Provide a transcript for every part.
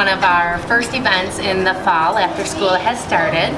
one of our first events in the fall after school has started.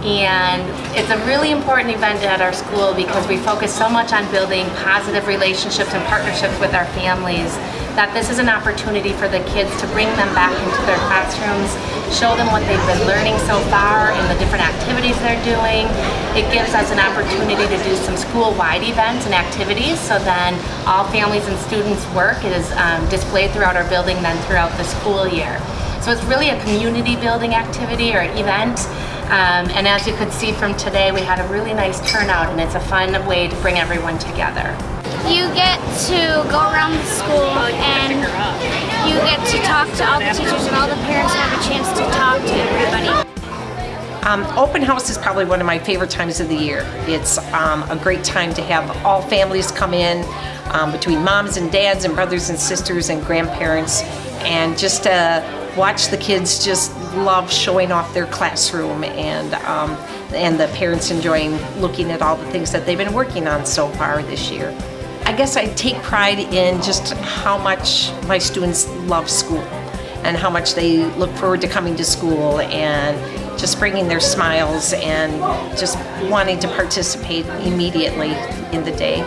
And it's a really important event at our school because we focus so much on building positive relationships and partnerships with our families that this is an opportunity for the kids to bring them back into their classrooms, show them what they've been learning so far and the different activities they're doing. It gives us an opportunity to do some school-wide events and activities, so then all families and students' work is displayed throughout our building then throughout the school year. So it's really a community building activity or event. And as you could see from today, we had a really nice turnout, and it's a fun way to bring everyone together. You get to go around the school and you get to talk to all the teachers, and all the parents have a chance to talk to everybody. Open house is probably one of my favorite times of the year. It's a great time to have all families come in, between moms and dads and brothers and sisters and grandparents, and just watch the kids just love showing off their classroom, and the parents enjoying looking at all the things that they've been working on so far this year. I guess I take pride in just how much my students love school and how much they look forward to coming to school and just bringing their smiles and just wanting to participate immediately in the day.